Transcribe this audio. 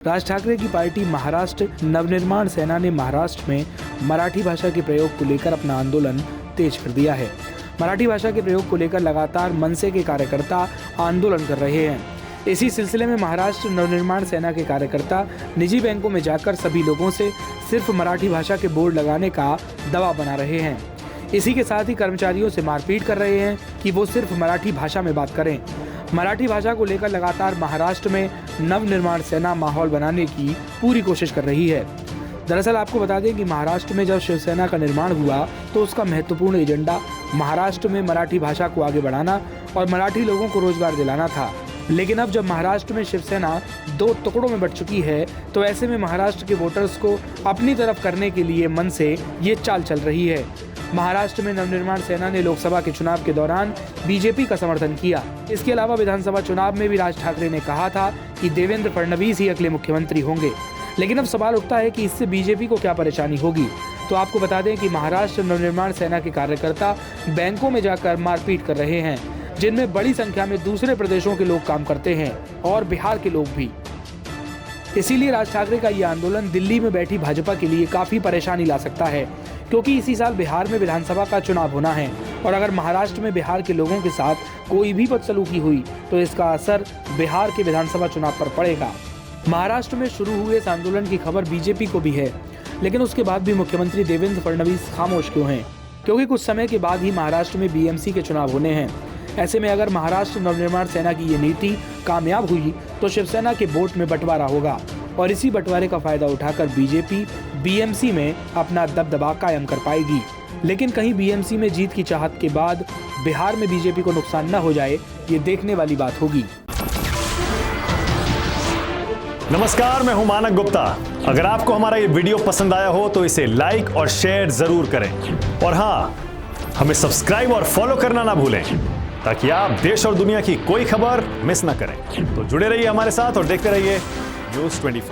राज ठाकरे की पार्टी महाराष्ट्र नवनिर्माण सेना ने महाराष्ट्र में मराठी भाषा के प्रयोग को लेकर अपना आंदोलन तेज कर दिया है। मराठी भाषा के प्रयोग को लेकर लगातार मनसे के कार्यकर्ता आंदोलन कर रहे हैं। इसी सिलसिले में महाराष्ट्र नवनिर्माण सेना के कार्यकर्ता निजी बैंकों में जाकर सभी लोगों से सिर्फ मराठी भाषा के बोर्ड लगाने का दबाव बना रहे हैं। इसी के साथ ही कर्मचारियों से मारपीट कर रहे हैं कि वो सिर्फ मराठी भाषा में बात करें। मराठी भाषा को लेकर लगातार महाराष्ट्र में नवनिर्माण सेना माहौल बनाने की पूरी कोशिश कर रही है। दरअसल आपको बता दें कि महाराष्ट्र में जब शिवसेना का निर्माण हुआ तो उसका महत्वपूर्ण एजेंडा महाराष्ट्र में मराठी भाषा को आगे बढ़ाना और मराठी लोगों को रोजगार दिलाना था। लेकिन अब जब महाराष्ट्र में शिवसेना दो टुकड़ों में बंट चुकी है तो ऐसे में महाराष्ट्र के वोटर्स को अपनी तरफ करने के लिए मन से ये चाल चल रही है। महाराष्ट्र में नवनिर्माण सेना ने लोकसभा के चुनाव के दौरान बीजेपी का समर्थन किया। इसके अलावा विधानसभा चुनाव में भी राज ठाकरे ने कहा था कि देवेंद्र फडणवीस ही अगले मुख्यमंत्री होंगे। लेकिन अब सवाल उठता है कि इससे बीजेपी को क्या परेशानी होगी। तो आपको बता दें कि महाराष्ट्र नवनिर्माण सेना के कार्यकर्ता बैंकों में जाकर मारपीट कर रहे हैं, जिनमें बड़ी संख्या में दूसरे प्रदेशों के लोग काम करते हैं और बिहार के लोग भी। इसीलिए राज ठाकरे का ये आंदोलन दिल्ली में बैठी भाजपा के लिए काफी परेशानी ला सकता है, क्योंकि इसी साल बिहार में विधानसभा का चुनाव होना है और अगर महाराष्ट्र में बिहार के लोगों के साथ कोई भी बदसलूकी हुई तो इसका असर बिहार के विधानसभा चुनाव पर पड़ेगा। महाराष्ट्र में शुरू हुए इस आंदोलन की खबर बीजेपी को भी है, लेकिन उसके बाद भी मुख्यमंत्री देवेंद्र फडणवीस खामोश क्यों हैं? क्योंकि कुछ समय के बाद ही महाराष्ट्र में बीएमसी के चुनाव होने हैं। ऐसे में अगर महाराष्ट्र नवनिर्माण सेना की ये नीति कामयाब हुई तो शिवसेना के वोट में बंटवारा होगा और इसी बंटवारे का फायदा उठाकर बीजेपी बीएमसी में अपना दबदबा कायम कर पाएगी। लेकिन कहीं बीएमसी में जीत की चाहत के बाद बिहार में बीजेपी को नुकसान न हो जाए, ये देखने वाली बात होगी। नमस्कार, मैं हूं मानक गुप्ता। अगर आपको हमारा ये वीडियो पसंद आया हो तो इसे लाइक और शेयर जरूर करें और हाँ, हमें सब्सक्राइब और फॉलो करना ना भूलें ताकि आप देश और दुनिया की कोई खबर मिस ना करें। तो जुड़े रहिए हमारे साथ और देखते रहिए News 24।